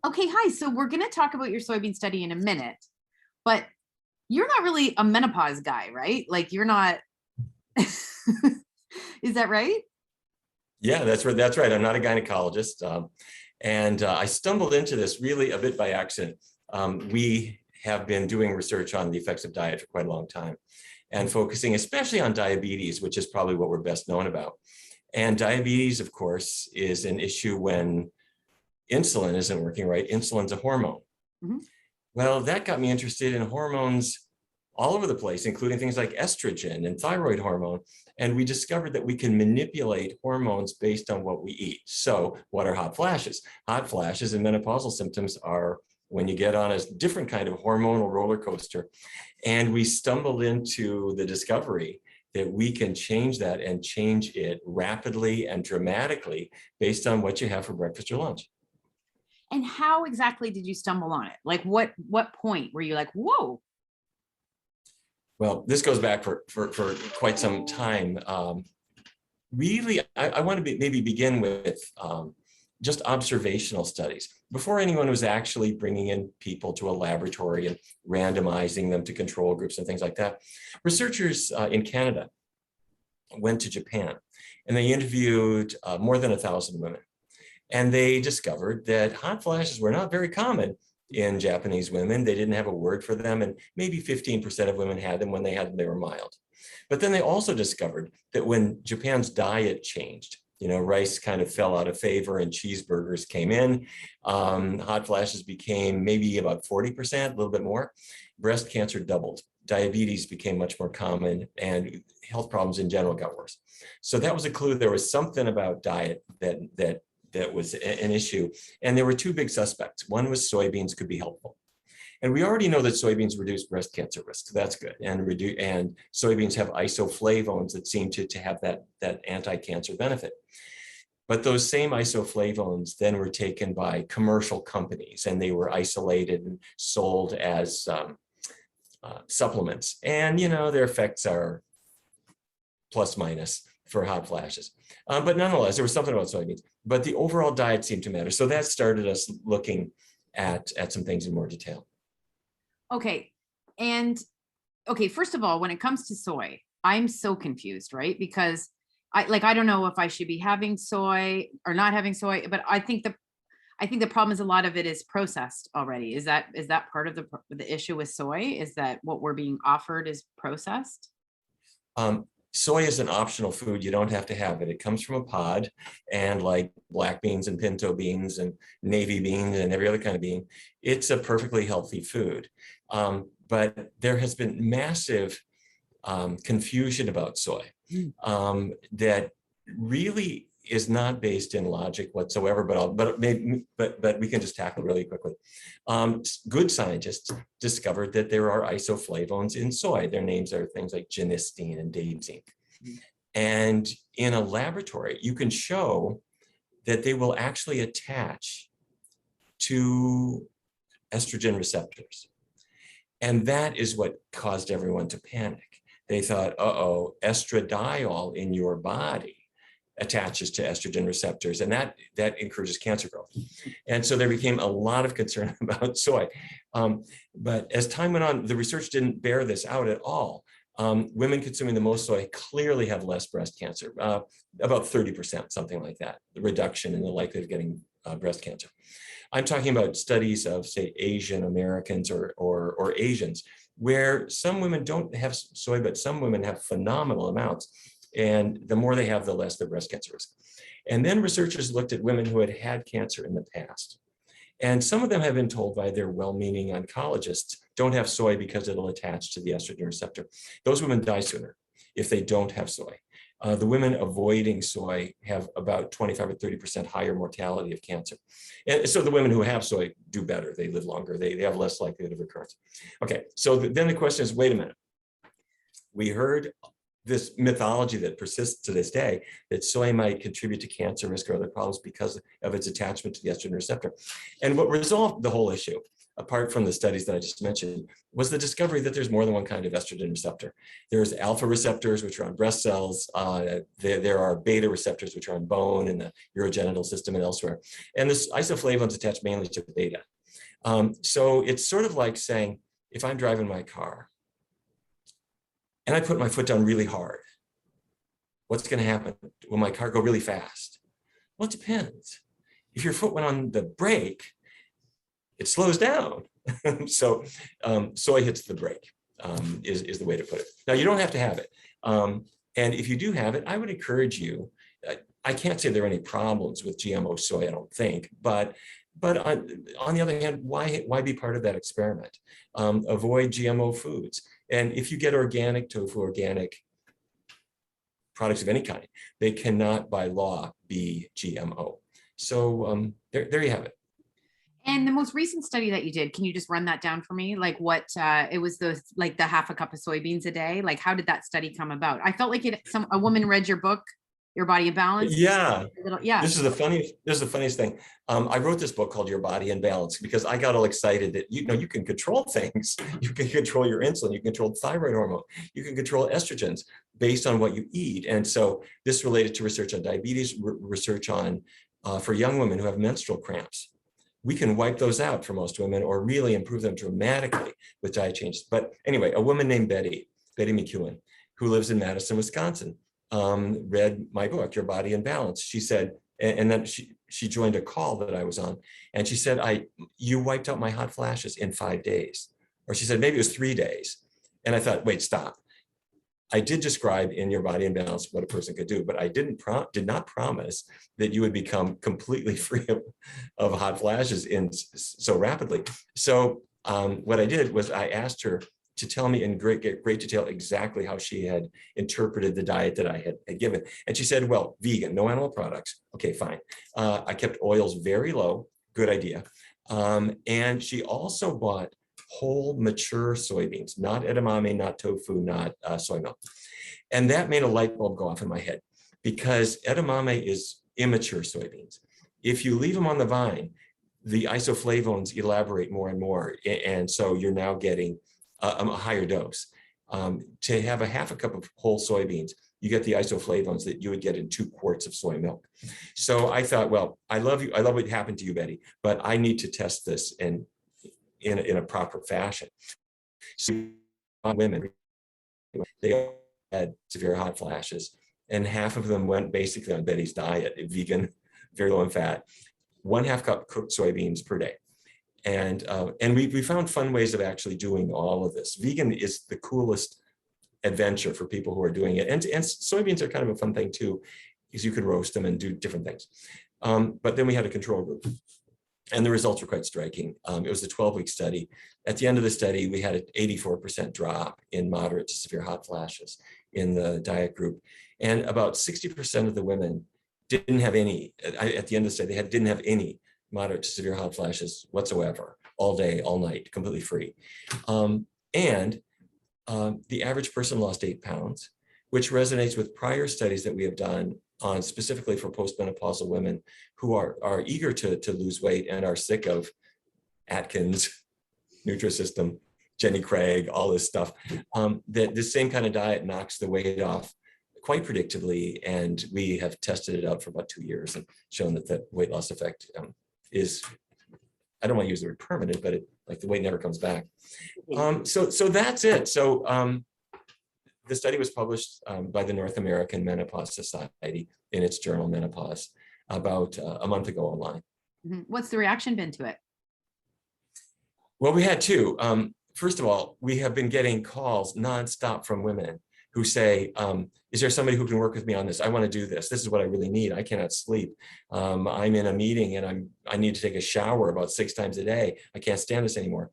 Okay, hi. So we're going to talk about your soybean study in a minute, but you're not really a menopause guy, right? Like you're not, is that right? Yeah, that's right. That's right. I'm not a gynecologist. And I stumbled into this really a bit by accident. We have been doing research on the effects of diet for quite a long time and focusing especially on diabetes, which is probably what we're best known about. And diabetes, of course, is an issue when insulin isn't working right. Insulin's a hormone. Mhm. Well, that got me interested in hormones all over the place, including things like estrogen and thyroid hormone. And we discovered that we can manipulate hormones based on what we eat. So what are hot flashes? Hot flashes and menopausal symptoms are when you get on a different kind of hormonal roller coaster. And we stumbled into the discovery that we can change that and change it rapidly and dramatically based on what you have for breakfast or lunch. And how exactly did you stumble on it? Like what point were you like, whoa? Well, this goes back for quite some time. Really, I want to maybe begin with just observational studies. Before anyone was actually bringing in people to a laboratory and randomizing them to control groups and things like that, researchers in Canada went to Japan and they interviewed more than 1,000 women. And they discovered that hot flashes were not very common in Japanese women. They didn't have a word for them, and maybe 15% of women had them. When they had them, they were mild. But then they also discovered that when Japan's diet changed, rice kind of fell out of favor and cheeseburgers came in, hot flashes became maybe about 40%, a little bit more. Breast cancer doubled. Diabetes became much more common, and health problems in general got worse. So that was a clue. There was something about diet that was an issue. And there were two big suspects. One was soybeans could be helpful. And we already know that soybeans reduce breast cancer risk. So that's good. And soybeans have isoflavones that seem to have that anti-cancer benefit. But those same isoflavones then were taken by commercial companies and they were isolated and sold as supplements. And, their effects are plus minus for hot flashes. But nonetheless, there was something about soybeans, but the overall diet seemed to matter. So that started us looking at some things in more detail. Okay. And okay, first of all, when it comes to soy, I'm so confused, right? Because I don't know if I should be having soy or not having soy, but I think the problem is a lot of it is processed already. Is that part of the issue with soy? Is that what we're being offered is processed? Soy is an optional food. You don't have to have it. It comes from a pod, and like black beans and pinto beans and navy beans and every other kind of bean, it's a perfectly healthy food. But there has been massive confusion about soy that really is not based in logic whatsoever, but we can just tackle really quickly. Good scientists discovered that there are isoflavones in soy. Their names are things like genistein and daidzein. And in a laboratory, you can show that they will actually attach to estrogen receptors. And that is what caused everyone to panic. They thought, uh-oh, estradiol in your body attaches to estrogen receptors, and that encourages cancer growth. And so there became a lot of concern about soy. But as time went on, the research didn't bear this out at all. Women consuming the most soy clearly have less breast cancer, about 30%, something like that, the reduction in the likelihood of getting breast cancer. I'm talking about studies of, say, Asian Americans or Asians, where some women don't have soy, but some women have phenomenal amounts. And the more they have, the less their breast cancer risk. And then researchers looked at women who had had cancer in the past. And some of them have been told by their well-meaning oncologists, don't have soy because it'll attach to the estrogen receptor. Those women die sooner if they don't have soy. The women avoiding soy have about 25 or 30% higher mortality of cancer. And so the women who have soy do better. They live longer. They have less likelihood of recurrence. Okay, so then the question is, wait a minute. We heard this mythology that persists to this day, that soy might contribute to cancer risk or other problems because of its attachment to the estrogen receptor. And what resolved the whole issue apart from the studies that I just mentioned, was the discovery that there's more than one kind of estrogen receptor. There's alpha receptors, which are on breast cells. There are beta receptors, which are on bone and the urogenital system and elsewhere. And this isoflavones attach mainly to beta. So it's sort of like saying, if I'm driving my car and I put my foot down really hard, what's going to happen? Will my car go really fast? Well, it depends. If your foot went on the brake, it slows down. So soy hits the brake, is the way to put it. Now, you don't have to have it. And if you do have it, I would encourage you. I can't say there are any problems with GMO soy, I don't think, but on the other hand, why be part of that experiment? Avoid GMO foods. And if you get organic tofu, organic products of any kind, they cannot by law be GMO. So there you have it. And the most recent study that you did, can you just run that down for me? Like what, it was the half a cup of soybeans a day. Like how did that study come about? I felt like a woman read your book, Your Body in Balance. Yeah. Yeah. This is the funniest thing. I wrote this book called Your Body in Balance because I got all excited that, you can control things. You can control your insulin, you can control thyroid hormone, you can control estrogens based on what you eat. And so this related to research on diabetes, research on for young women who have menstrual cramps. We can wipe those out for most women or really improve them dramatically with diet changes. But anyway, a woman named Betty McEwen, who lives in Madison, Wisconsin, read my book, Your Body in Balance. She said, and then she joined a call that I was on, and she said, you wiped out my hot flashes in 5 days. Or she said, maybe it was 3 days. And I thought, wait, stop. I did describe in Your Body in Balance what a person could do, but I did not promise that you would become completely free of hot flashes so rapidly. So what I did was I asked her to tell me in great detail exactly how she had interpreted the diet that I had given. And she said, well, vegan, no animal products. Okay, fine. I kept oils very low. Good idea. And she also bought whole mature soybeans, not edamame, not tofu, not soy milk. And that made a light bulb go off in my head because edamame is immature soybeans. If you leave them on the vine, the isoflavones elaborate more and more. And so you're now getting a higher dose. To have a half a cup of whole soybeans, you get the isoflavones that you would get in 2 quarts of soy milk. So I thought, well, I love you. I love what happened to you, Betty, but I need to test this in a proper fashion. So women, they had severe hot flashes, and half of them went basically on Betty's diet, vegan, very low in fat, 1/2 cup cooked soybeans per day. And we found fun ways of actually doing all of this. Vegan is the coolest adventure for people who are doing it. And soybeans are kind of a fun thing too, because you can roast them and do different things. But then we had a control group. And the results were quite striking. It was a 12-week study. At the end of the study, we had an 84% drop in moderate to severe hot flashes in the diet group. And about 60% of the women didn't have any, at the end of the study, they didn't have any moderate to severe hot flashes whatsoever, all day, all night, completely free. The average person lost 8 pounds, which resonates with prior studies that we have done on specifically for postmenopausal women who are eager to lose weight and are sick of Atkins, Nutrisystem, Jenny Craig, all this stuff. That the same kind of diet knocks the weight off quite predictably, and we have tested it out for about 2 years and shown that the weight loss effect is, I don't want to use the word permanent, but like the weight never comes back. So that's it. So the study was published by the North American Menopause Society in its journal Menopause about a month ago online. What's the reaction been to it? Well, we had 2. First of all, we have been getting calls nonstop from women who say, is there somebody who can work with me on this? I want to do this. This is what I really need. I cannot sleep. I'm in a meeting and I need to take a shower about 6 times a day. I can't stand this anymore.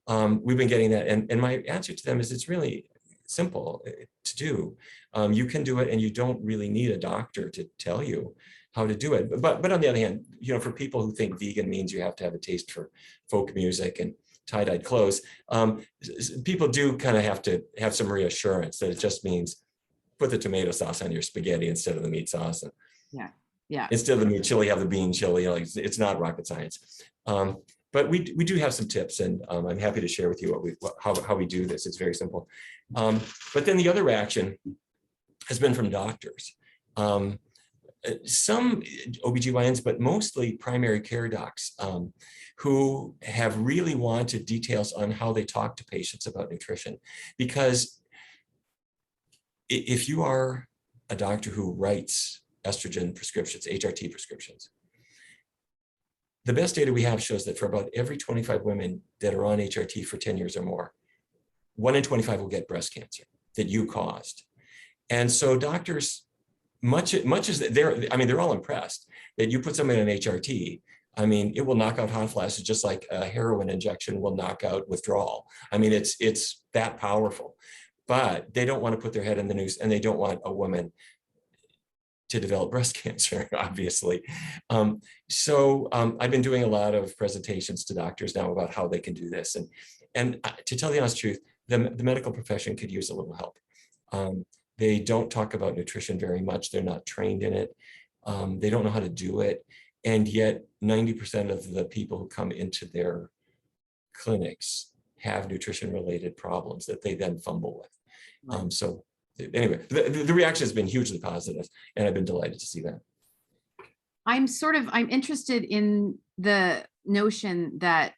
We've been getting that. And my answer to them is it's really simple to do. You can do it and you don't really need a doctor to tell you how to do it. But on the other hand, for people who think vegan means you have to have a taste for folk music and tie-dyed clothes, people do kind of have to have some reassurance that it just means put the tomato sauce on your spaghetti instead of the meat sauce. And yeah. instead of the meat chili, have the bean chili. It's not rocket science. but we do have some tips, and I'm happy to share with you how we do this. It's very simple. But then the other reaction has been from doctors. Some OBGYNs, but mostly primary care docs, who have really wanted details on how they talk to patients about nutrition. Because if you are a doctor who writes estrogen prescriptions, HRT prescriptions, the best data we have shows that for about every 25 women that are on HRT for 10 years or more, 1 in 25 will get breast cancer that you caused. And so doctors, much as they're all impressed that you put somebody on HRT. I mean, it will knock out hot flashes just like a heroin injection will knock out withdrawal. I mean, it's that powerful, but they don't want to put their head in the noose, and they don't want a woman to develop breast cancer, obviously. I've been doing a lot of presentations to doctors now about how they can do this. And to tell the honest truth, the medical profession could use a little help. They don't talk about nutrition very much. They're not trained in it. They don't know how to do it. And yet 90% of the people who come into their clinics have nutrition-related problems that they then fumble with. So anyway, the reaction has been hugely positive, and I've been delighted to see that. I'm interested in the notion that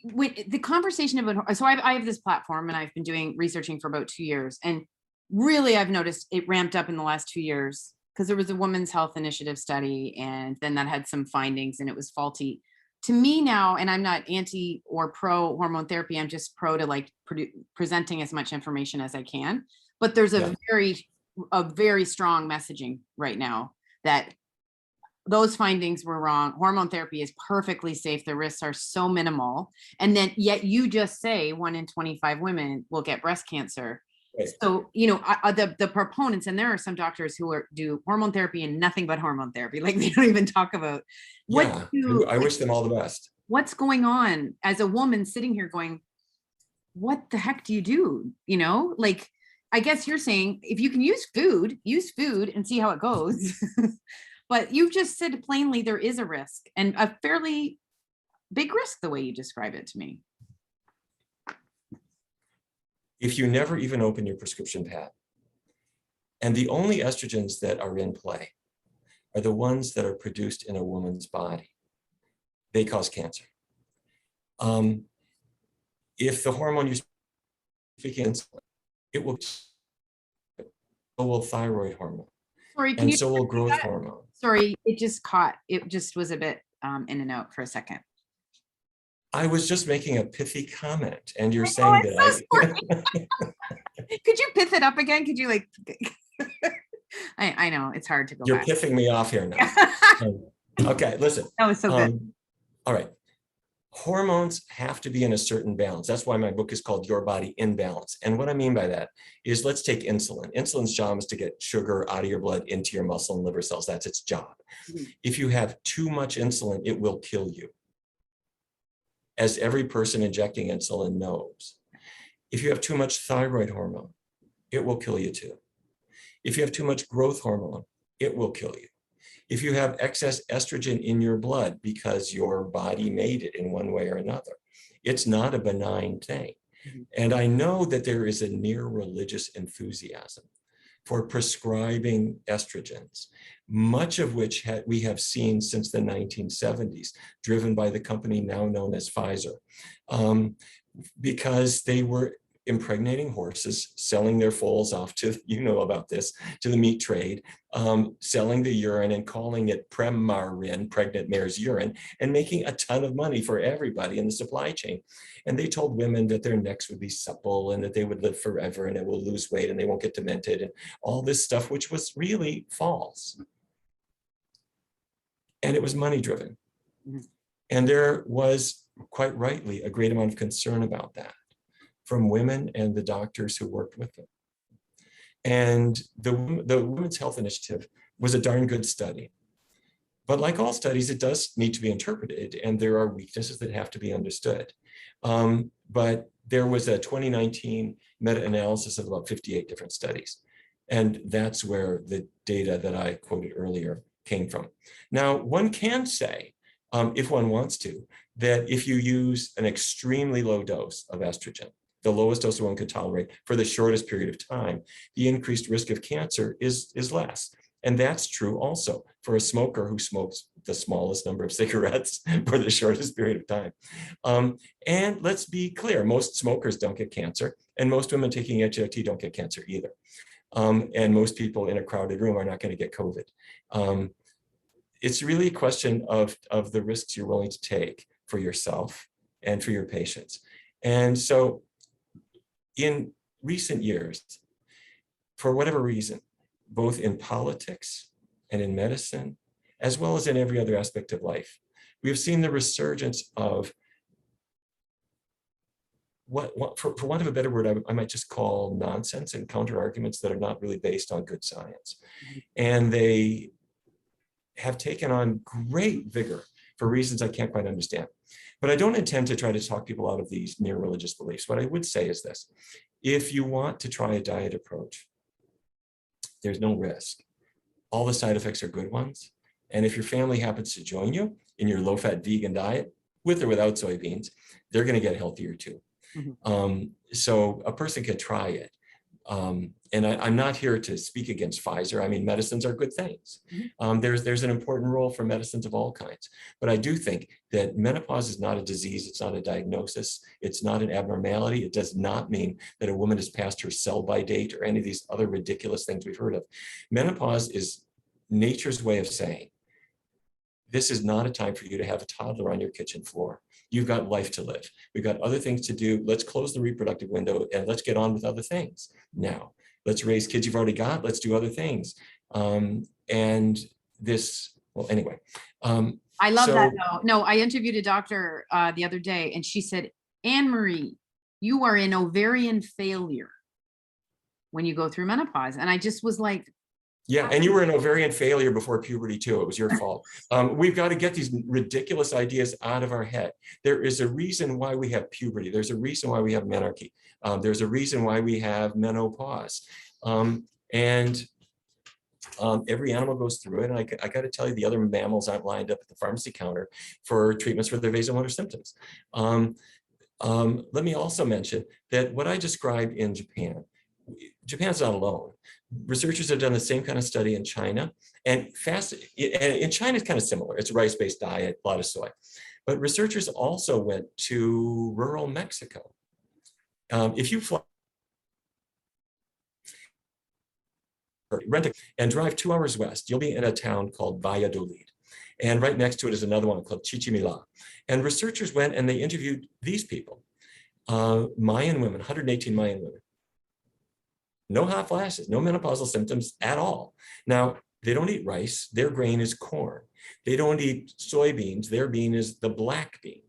with the conversation about, so I have this platform and I've been doing researching for about 2 years, and really I've noticed it ramped up in the last 2 years because there was a women's health initiative study, and then that had some findings and it was faulty. To me now, and I'm not anti or pro hormone therapy, I'm just pro to like presenting as much information as I can. But there's a very strong messaging right now that those findings were wrong. Hormone therapy is perfectly safe. The risks are so minimal. And then yet you just say 1 in 25 women will get breast cancer. Right. So, the proponents, and there are some doctors who do hormone therapy and nothing but hormone therapy. Like they don't even talk about I wish them all the best. What's going on as a woman sitting here going, what the heck do you do? Like, I guess you're saying if you can use food and see how it goes. But you just said plainly there is a risk, and a fairly big risk the way you describe it to me. If you never even open your prescription pad, and the only estrogens that are in play are the ones that are produced in a woman's body, they cause cancer. If the hormone you're speaking insulin, it will, so will thyroid hormone. Sorry, and so will growth hormone. Sorry, it just caught. It just was a bit in and out for a second. I was just making a pithy comment, and you're saying that Could you pith it up again? Could you like? I know it's hard to go. You're pithing me off here now. Okay, listen. That was so good. All right. Hormones have to be in a certain balance. That's why my book is called Your Body in Balance. And what I mean by that is, let's take insulin. Insulin's job is to get sugar out of your blood into your muscle and liver cells. That's its job. Mm-hmm. If you have too much insulin, it will kill you, as every person injecting insulin knows. If you have too much thyroid hormone, it will kill you too. If you have too much growth hormone, it will kill you. If you have excess estrogen in your blood because your body made it in one way or another, it's not a benign thing. Mm-hmm. And I know that there is a near religious enthusiasm for prescribing estrogens, much of which we have seen since the 1970s, driven by the company now known as Pfizer, because they were impregnating horses, selling their foals off to, about this, to the meat trade, selling the urine and calling it Premarin, pregnant mare's urine, and making a ton of money for everybody in the supply chain. And they told women that their necks would be supple and that they would live forever and it will lose weight and they won't get demented and all this stuff, which was really false. And it was money driven. Mm-hmm. And there was, quite rightly, a great amount of concern about that from women and the doctors who worked with them. And the Women's Health Initiative was a darn good study. But like all studies, it does need to be interpreted, and there are weaknesses that have to be understood. But there was a 2019 meta-analysis of about 58 different studies. And that's where the data that I quoted earlier came from. Now, one can say if one wants to, that if you use an extremely low dose of estrogen, the lowest dose one could tolerate for the shortest period of time, the increased risk of cancer is less. And that's true also for a smoker who smokes the smallest number of cigarettes for the shortest period of time. And let's be clear, most smokers don't get cancer, and most women taking HRT don't get cancer either. And most people in a crowded room are not going to get COVID. It's really a question of the risks you're willing to take for yourself and for your patients. And so in recent years, for whatever reason, both in politics and in medicine, as well as in every other aspect of life, we've seen the resurgence of for want of a better word, I might just call nonsense and counter arguments that are not really based on good science. And they have taken on great vigor for reasons I can't quite understand. But I don't intend to try to talk people out of these mere religious beliefs. What I would say is this: if you want to try a diet approach, there's no risk. All the side effects are good ones. And if your family happens to join you in your low-fat vegan diet, with or without soybeans, they're going to get healthier too. So a person can try it. And I'm not here to speak against Pfizer. I mean, medicines are good things. There's an important role for medicines of all kinds. But I do think that menopause is not a disease. It's not a diagnosis. It's not an abnormality. It does not mean that a woman has passed her sell-by date or any of these other ridiculous things we've heard of. Menopause is nature's way of saying, this is not a time for you to have a toddler on your kitchen floor. You've got life to live. We've got other things to do. Let's close the reproductive window and let's get on with other things now. Let's raise kids you've already got. Let's do other things. And this, well, anyway. I love that though. No, I interviewed a doctor the other day and she said, Anne-Marie, you are in ovarian failure when you go through menopause. And I just was like, yeah, and you were an ovarian failure before puberty too. It was your fault. We've got to get these ridiculous ideas out of our head. There is a reason why we have puberty. There's a reason why we have menarche. There's a reason why we have menopause. Every animal goes through it. And I got to tell you, the other mammals aren't lined up at the pharmacy counter for treatments for their vasomotor symptoms. Let me also mention that what I described in Japan's not alone. Researchers have done the same kind of study in China, and in China it's kind of similar. It's a rice-based diet, a lot of soy. But researchers also went to rural Mexico. If you fly, rent and drive 2 hours west, you'll be in a town called Valladolid. And right next to it is another one called Chichimila. And researchers went and they interviewed these people, Mayan women, 118 Mayan women. No hot flashes, no menopausal symptoms at all. Now, they don't eat rice. Their grain is corn. They don't eat soybeans. Their bean is the black bean.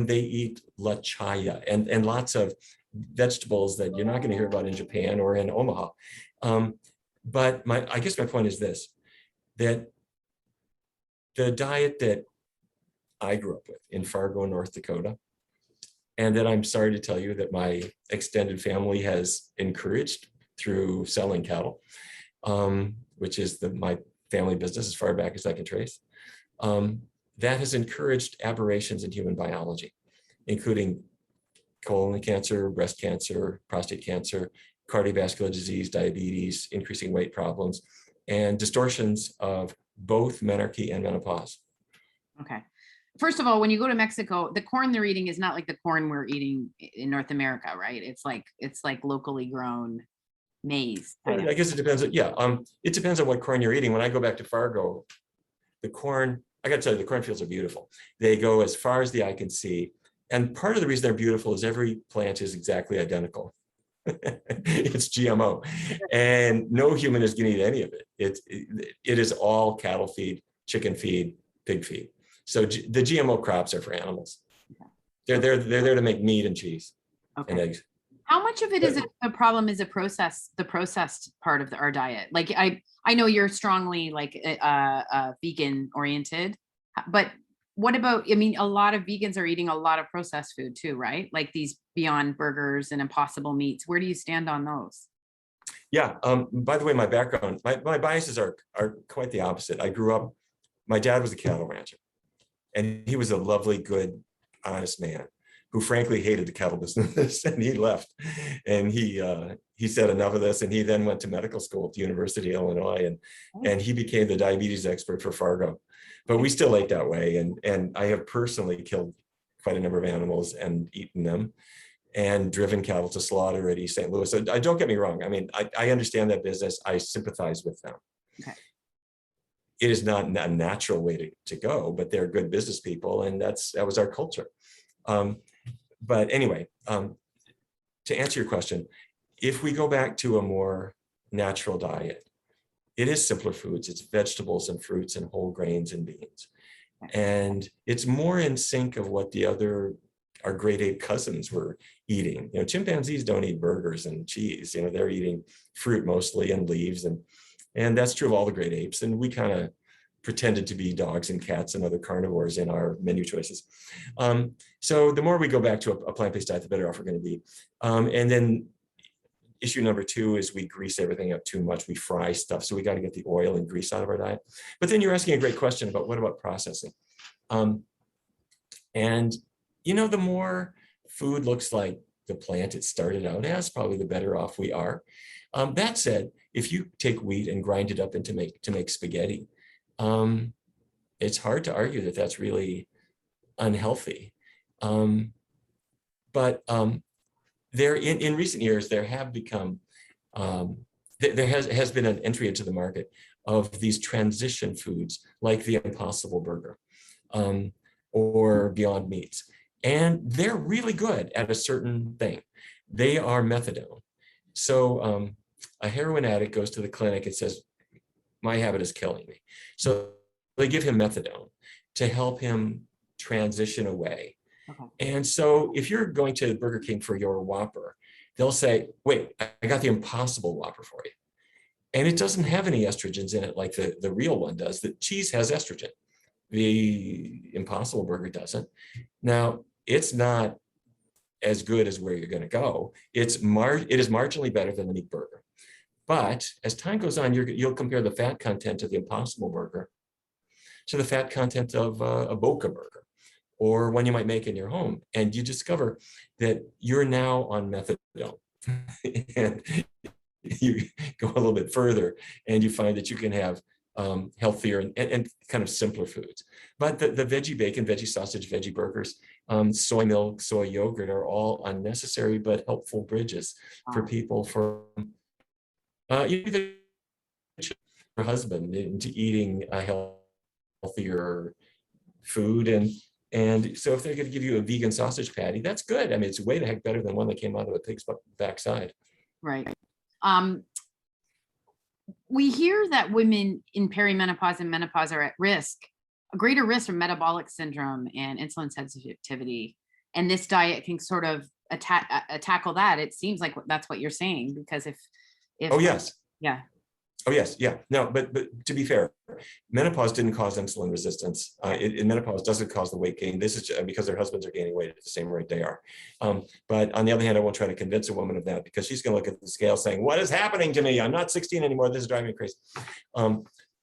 They eat la chaya and lots of vegetables that you're not going to hear about in Japan or in Omaha. But I guess my point is this, that the diet that I grew up with in Fargo, North Dakota, and that I'm sorry to tell you that my extended family has encouraged through selling cattle, which is my family business as far back as I can trace, that has encouraged aberrations in human biology, including colon cancer, breast cancer, prostate cancer, cardiovascular disease, diabetes, increasing weight problems, and distortions of both menarche and menopause. okay. First of all, when you go to Mexico, the corn they're eating is not like the corn we're eating in North America, right? It's like locally grown maize. I guess it depends. Yeah, it depends on what corn you're eating. When I go back to Fargo, the corn, I got to tell you, the cornfields are beautiful. They go as far as the eye can see. And part of the reason they're beautiful is every plant is exactly identical. It's GMO. And no human is going to eat any of it. It is all cattle feed, chicken feed, pig feed. So the GMO crops are for animals. They're there to make meat and cheese and eggs. How much of it is a problem is the processed part of our diet? Like I know you're strongly like vegan oriented, but what about, I mean, a lot of vegans are eating a lot of processed food too, right? Like these Beyond Burgers and Impossible Meats. Where do you stand on those? Yeah. By the way, my background, my biases are quite the opposite. I grew up, my dad was a cattle rancher. And he was a lovely, good, honest man who frankly hated the cattle business, and he left. And he said enough of this, and he then went to medical school at the University of Illinois, and he became the diabetes expert for Fargo. But we still ate that way, and I have personally killed quite a number of animals and eaten them, and driven cattle to slaughter at East St. Louis. So don't get me wrong. I mean, I understand that business. I sympathize with them. Okay. It is not a natural way to go, but they're good business people, and that was our culture. But anyway, to answer your question, if we go back to a more natural diet, it is simpler foods. It's vegetables and fruits and whole grains and beans. And it's more in sync of what our great ape cousins were eating. You know, chimpanzees don't eat burgers and cheese. You know, they're eating fruit mostly and leaves, and that's true of all the great apes. And we kind of pretended to be dogs and cats and other carnivores in our menu choices. So the more we go back to a plant-based diet, the better off we're going to be. And then issue number 2 is we grease everything up too much. We fry stuff. So we got to get the oil and grease out of our diet. But then you're asking a great question about what about processing? And, you know, the more food looks like the plant it started out as, probably the better off we are. That said, if you take wheat and grind it up to make spaghetti, it's hard to argue that that's really unhealthy. But there, in recent years, there have become, there has been an entry into the market of these transition foods like the Impossible Burger or Beyond Meats. And they're really good at a certain thing. They are methadone. So a heroin addict goes to the clinic and says, my habit is killing me. So they give him methadone to help him transition away. Okay. And so if you're going to Burger King for your Whopper, they'll say, wait, I got the Impossible Whopper for you. And it doesn't have any estrogens in it like the real one does. The cheese has estrogen. The Impossible Burger doesn't. Now, it's not as good as where you're going to go. It is marginally better than the meat burger. But as time goes on, you'll compare the fat content of the Impossible Burger to the fat content of a Boca Burger or one you might make in your home. And you discover that you're now on methadone. And you go a little bit further and you find that you can have healthier and kind of simpler foods. But the veggie bacon, veggie sausage, veggie burgers, soy milk, soy yogurt are all unnecessary but helpful bridges for people for either your husband into eating a healthier food. And so if they're going to give you a vegan sausage patty, that's good. I mean, it's way the heck better than one that came out of a pig's backside. Right. We hear that women in perimenopause and menopause are at risk, a greater risk from metabolic syndrome and insulin sensitivity. And this diet can sort of tackle that. It seems like that's what you're saying, because if oh, yes. Yeah. Oh, yes. Yeah. No, but to be fair, menopause didn't cause insulin resistance. Menopause doesn't cause the weight gain. This is because their husbands are gaining weight at the same rate they are. But on the other hand, I won't try to convince a woman of that, because she's going to look at the scale saying, what is happening to me? I'm not 16 anymore. This is driving me crazy.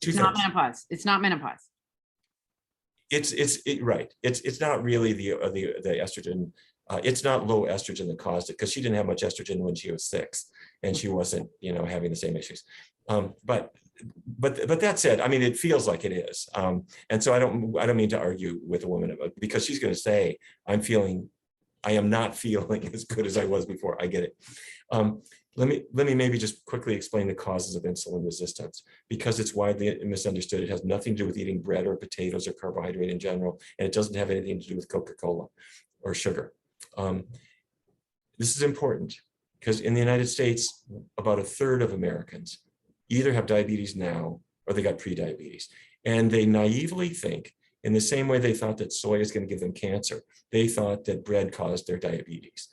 It's not menopause. It's not menopause. Right. It's not really the estrogen. It's not low estrogen that caused it, because she didn't have much estrogen when she was 6, and she wasn't, having the same issues. But that said, I mean, it feels like it is. And so I don't mean to argue with a woman about, because she's going to say, I am not feeling as good as I was before. I get it. Let me maybe just quickly explain the causes of insulin resistance, because it's widely misunderstood. It has nothing to do with eating bread or potatoes or carbohydrate in general, and it doesn't have anything to do with Coca-Cola or sugar. This is important because in the United States, about 1/3 of Americans either have diabetes now or they got pre-diabetes. And they naively think, in the same way they thought that soy is going to give them cancer, they thought that bread caused their diabetes.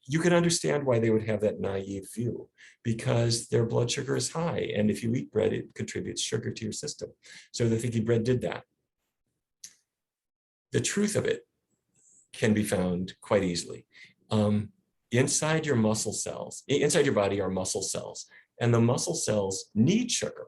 You can understand why they would have that naive view, because their blood sugar is high. And if you eat bread, it contributes sugar to your system. So they're thinking bread did that. The truth of it can be found quite easily. Inside your muscle cells, inside your body are muscle cells, and the muscle cells need sugar.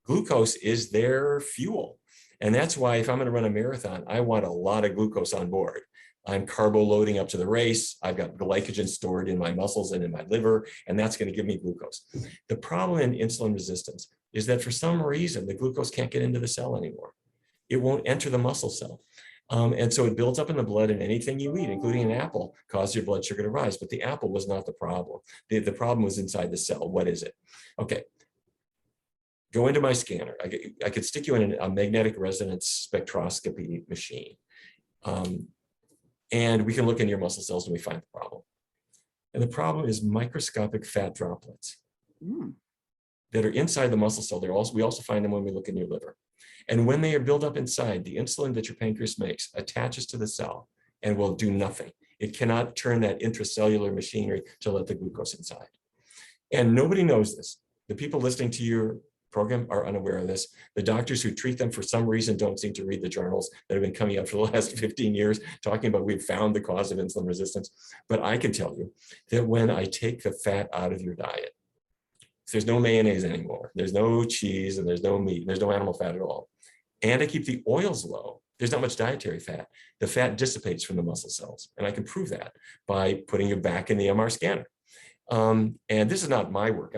Glucose is their fuel. And that's why if I'm going to run a marathon, I want a lot of glucose on board. I'm carbo loading up to the race. I've got glycogen stored in my muscles and in my liver, and that's going to give me glucose. The problem in insulin resistance is that for some reason, the glucose can't get into the cell anymore. It won't enter the muscle cell. And so it builds up in the blood, and anything you eat, including an apple, causes your blood sugar to rise. But the apple was not the problem. The problem was inside the cell. What is it? Okay. Go into my scanner. I could stick you in a magnetic resonance spectroscopy machine. And we can look in your muscle cells and we find the problem. And the problem is microscopic fat droplets that are inside the muscle cell. We also find them when we look in your liver. And when they are built up inside, the insulin that your pancreas makes attaches to the cell and will do nothing. It cannot turn that intracellular machinery to let the glucose inside. And nobody knows this. The people listening to your program are unaware of this. The doctors who treat them for some reason don't seem to read the journals that have been coming out for the last 15 years talking about we've found the cause of insulin resistance. But I can tell you that when I take the fat out of your diet, there's no mayonnaise anymore, there's no cheese, and there's no meat, and there's no animal fat at all, and I keep the oils low, there's not much dietary fat, the fat dissipates from the muscle cells. And I can prove that by putting you back in the MR scanner. And this is not my work.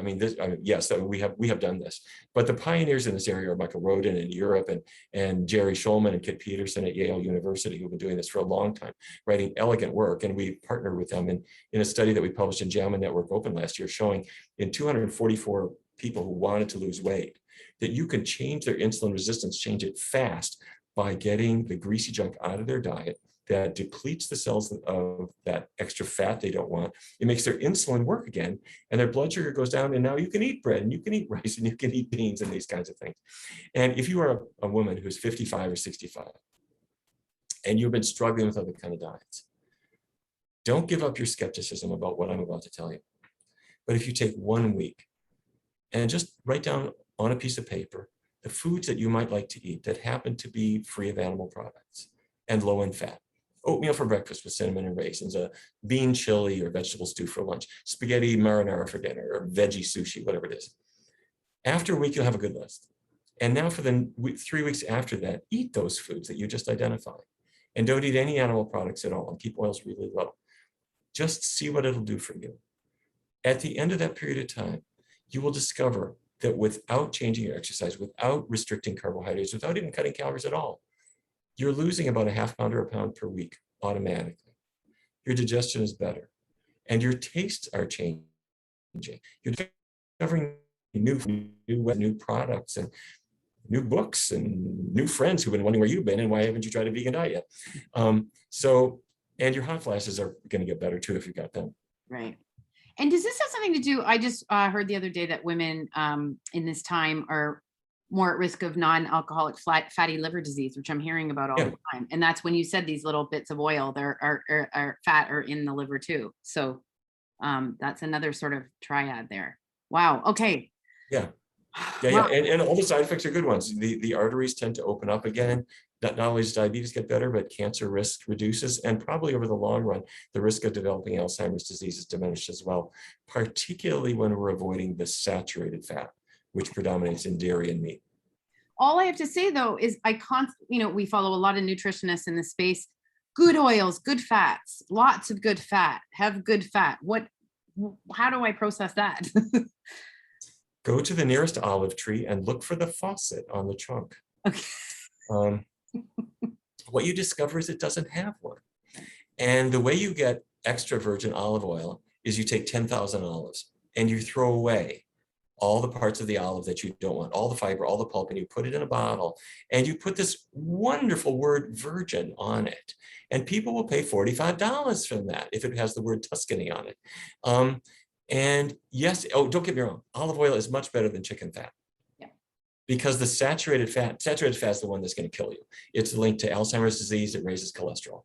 Yes, we have done this, but the pioneers in this area are Michael Rodin in Europe and Jerry Schulman and Kit Peterson at Yale University, who've been doing this for a long time, writing elegant work. And we partnered with them in a study that we published in JAMA Network Open last year, showing in 244 people who wanted to lose weight, that you can change their insulin resistance, change it fast by getting the greasy junk out of their diet that depletes the cells of that extra fat they don't want. It makes their insulin work again, and their blood sugar goes down, and now you can eat bread, and you can eat rice, and you can eat beans, and these kinds of things. And if you are a woman who's 55 or 65, and you've been struggling with other kind of diets, don't give up your skepticism about what I'm about to tell you. But if you take 1 week and just write down on a piece of paper the foods that you might like to eat that happen to be free of animal products and low in fat. Oatmeal for breakfast with cinnamon and raisins, a bean chili or vegetable stew for lunch, spaghetti marinara for dinner, or veggie sushi, whatever it is. After a week, you'll have a good list. And now for the 3 weeks after that, eat those foods that you just identified. And don't eat any animal products at all, and keep oils really low. Just see what it'll do for you. At the end of that period of time, you will discover that without changing your exercise, without restricting carbohydrates, without even cutting calories at all, you're losing about a half pound or a pound per week automatically. Your digestion is better, and your tastes are changing. You're discovering new products and new books and new friends who've been wondering where you've been and why haven't you tried a vegan diet yet. And your hot flashes are going to get better too if you've got them. Right. And does this have something to do? I just heard the other day that women in this time are more at risk of non-alcoholic fatty liver disease, which I'm hearing about all the time. And that's when you said these little bits of oil, there are fat are in the liver too. So that's another sort of triad there. Wow. Okay. Yeah. Wow. And all the side effects are good ones. The arteries tend to open up again. Not only does diabetes get better, but cancer risk reduces, and probably over the long run, the risk of developing Alzheimer's disease is diminished as well, particularly when we're avoiding the saturated fat, which predominates in dairy and meat. All I have to say though is we follow a lot of nutritionists in this space. Good oils, good fats, lots of good fat, have good fat. How do I process that? Go to the nearest olive tree and look for the faucet on the trunk. Okay. What you discover is it doesn't have one. And the way you get extra virgin olive oil is you take 10,000 olives and you throw away all the parts of the olive that you don't want, all the fiber, all the pulp, and you put it in a bottle, and you put this wonderful word virgin on it. And people will pay $45 for that if it has the word Tuscany on it. And yes, don't get me wrong, olive oil is much better than chicken fat. Yeah. Because the saturated fat is the one that's going to kill you. It's linked to Alzheimer's disease, it raises cholesterol.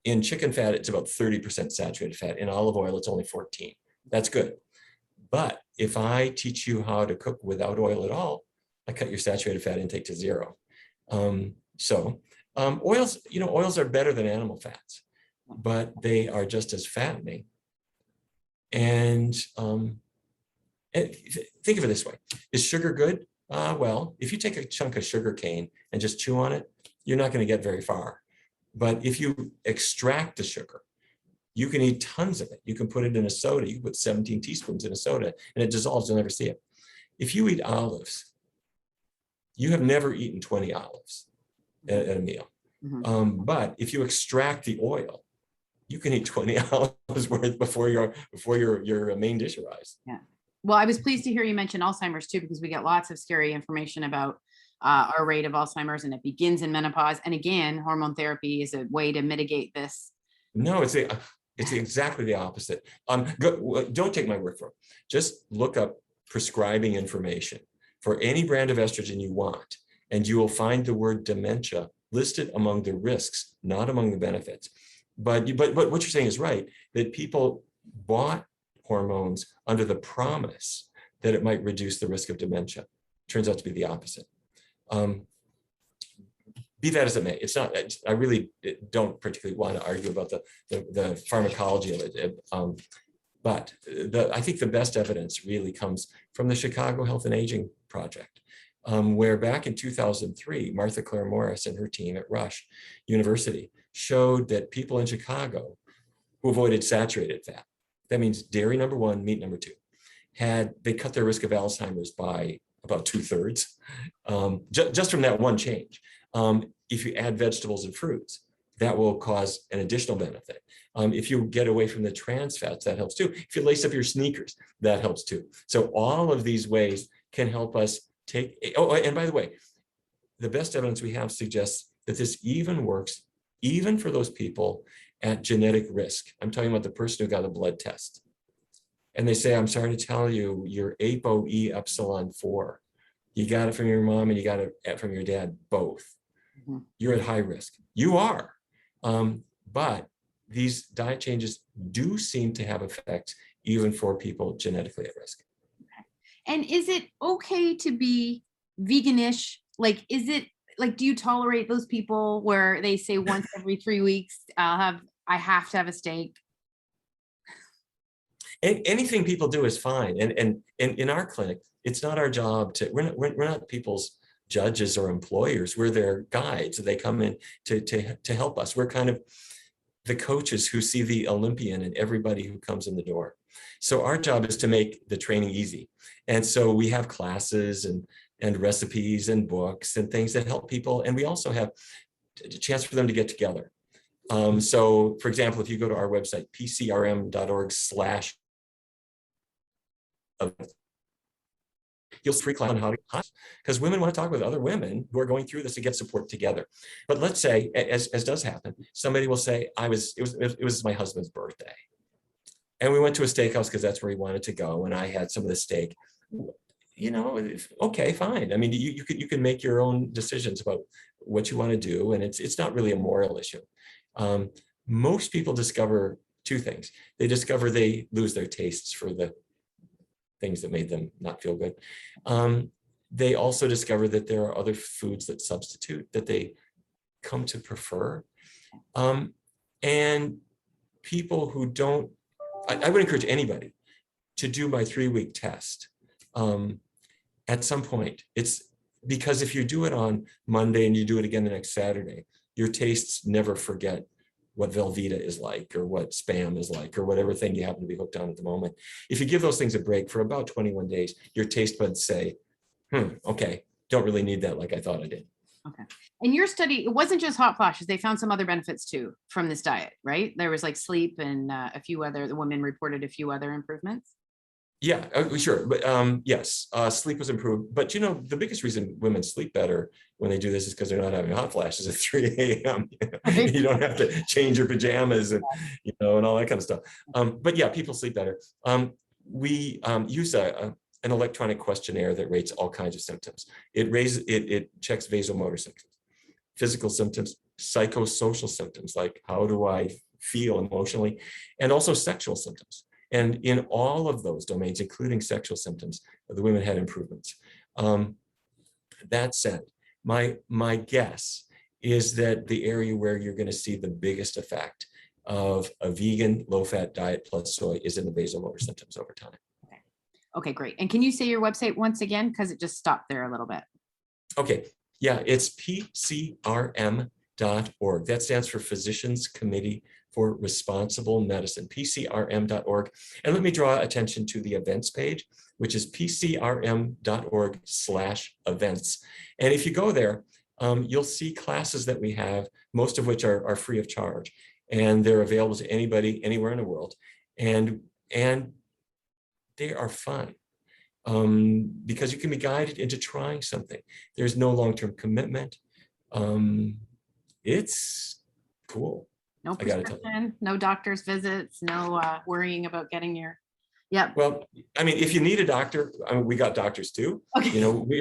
In chicken fat, it's about 30% saturated fat. In olive oil, it's only 14. That's good. But if I teach you how to cook without oil at all, I cut your saturated fat intake to 0. Oils are better than animal fats, but they are just as fattening. And think of it this way. Is sugar good? Well, if you take a chunk of sugar cane and just chew on it, you're not going to get very far. But if you extract the sugar, you can eat tons of it. You can put it in a soda. You can put 17 teaspoons in a soda and it dissolves. You'll never see it. If you eat olives, you have never eaten 20 olives at a meal. But if you extract the oil, you can eat 20 olives worth before your main dish arrives. Yeah. Well, I was pleased to hear you mention Alzheimer's too, because we get lots of scary information about our rate of Alzheimer's, and it begins in menopause. And again, hormone therapy is a way to mitigate this. No, it's exactly the opposite. Don't take my word for it. Just look up prescribing information for any brand of estrogen you want, and you will find the word dementia listed among the risks, not among the benefits. But what you're saying is right, that people bought hormones under the promise that it might reduce the risk of dementia. Turns out to be the opposite. Be that as it may, it's not, I really don't particularly want to argue about the pharmacology of it. But I think the best evidence really comes from the Chicago Health and Aging Project, where back in 2003, Martha Claire Morris and her team at Rush University showed that people in Chicago who avoided saturated fat, that means dairy number one, meat number two, they cut their risk of Alzheimer's by about 2/3, just from that one change. If you add vegetables and fruits, that will cause an additional benefit. If you get away from the trans fats, that helps too. If you lace up your sneakers, that helps too. So all of these ways can help us take, and by the way, the best evidence we have suggests that this even works even for those people at genetic risk. I'm talking about the person who got a blood test. And they say, I'm sorry to tell you, you're ApoE epsilon 4. You got it from your mom and you got it from your dad, both. You're at high risk. You are. But these diet changes do seem to have effects even for people genetically at risk. And is it okay to be veganish? Like, do you tolerate those people where they say once every 3 weeks, I have to have a steak? Anything people do is fine. And in our clinic, it's not our job we're not people's judges or employers. We're their guides. They come in to help us. We're kind of the coaches who see the Olympian and everybody who comes in the door. So our job is to make the training easy. And so we have classes and recipes and books and things that help people. And we also have a chance for them to get together. So for example, if you go to our website, pcrm.org/ you'll see free class on how to, because women want to talk with other women who are going through this to get support together. But let's say, as does happen, somebody will say, it was my husband's birthday. And we went to a steakhouse because that's where he wanted to go. And I had some of the steak. You know, okay, fine. I mean, you can make your own decisions about what you want to do. And it's not really a moral issue. Most people discover two things. They discover they lose their tastes for the things that made them not feel good. They also discover that there are other foods that substitute, that they come to prefer. And people who don't, I would encourage anybody to do my 3-week test. At some point, it's because if you do it on Monday and you do it again the next Saturday, your tastes never forget what Velveeta is like, or what Spam is like, or whatever thing you happen to be hooked on at the moment. If you give those things a break for about 21 days, your taste buds say, okay, don't really need that like I thought I did. Okay. In your study, it wasn't just hot flashes. They found some other benefits too from this diet, right? There was like sleep and the women reported a few other improvements. Yeah, sure. But yes, sleep was improved. But you know, the biggest reason women sleep better when they do this is because they're not having hot flashes at 3 a.m. You don't have to change your pajamas and and all that kind of stuff. But yeah, people sleep better. We use an electronic questionnaire that rates all kinds of symptoms. It checks vasomotor symptoms, physical symptoms, psychosocial symptoms, like how do I feel emotionally, and also sexual symptoms. And in all of those domains, including sexual symptoms, the women had improvements. That said, my guess is that the area where you're going to see the biggest effect of a vegan, low-fat diet plus soy is in the vasomotor symptoms over time. Okay, great. And can you say your website once again? Because it just stopped there a little bit. Okay, yeah, it's pcrm.org. That stands for Physicians Committee for Responsible Medicine, pcrm.org. And let me draw attention to the events page, which is pcrm.org/events. And if you go there, you'll see classes that we have, most of which are free of charge. And they're available to anybody, anywhere in the world. And they are fun. Because you can be guided into trying something. There's no long-term commitment. It's cool. No I gotta tell you. prescription, no doctor's visits, no worrying about getting your, yep. Well, I mean, if you need a doctor, I mean, we got doctors too. Okay. You know, we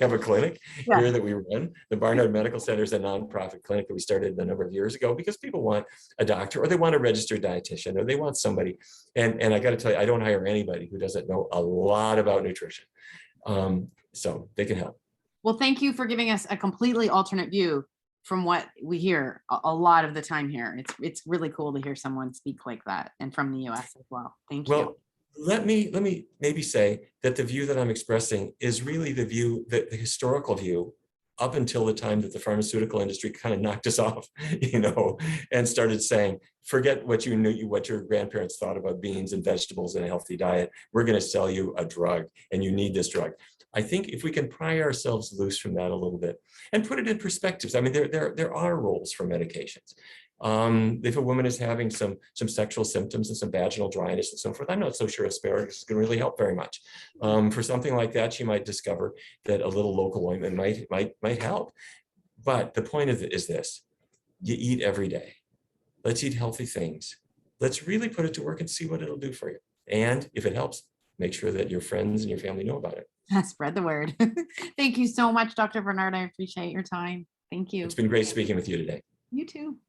have a clinic Yeah. here that we run. The Barnard Medical Center is a nonprofit clinic that we started a number of years ago because people want a doctor, or they want a registered dietitian, or they want somebody. And I got to tell you, I don't hire anybody who doesn't know a lot about nutrition. So they can help. Well, thank you for giving us a completely alternate view from what we hear a lot of the time here. It's really cool to hear someone speak like that, and from the US as well. Thank you. Well, let me maybe say that the view that I'm expressing is really the view, that the historical view, up until the time that the pharmaceutical industry kind of knocked us off, you know, and started saying, forget what you knew, what your grandparents thought about beans and vegetables and a healthy diet. We're going to sell you a drug, and you need this drug. I think if we can pry ourselves loose from that a little bit and put it in perspectives, I mean, there are roles for medications. If a woman is having some sexual symptoms and some vaginal dryness and so forth, I'm not so sure asparagus is going to really help very much. For something like that, she might discover that a little local ointment might help. But the point of it is this: you eat every day. Let's eat healthy things. Let's really put it to work and see what it'll do for you. And if it helps, make sure that your friends and your family know about it. Spread the word. Thank you so much, Dr. Barnard. I appreciate your time. Thank you. It's been great speaking with you today. You too.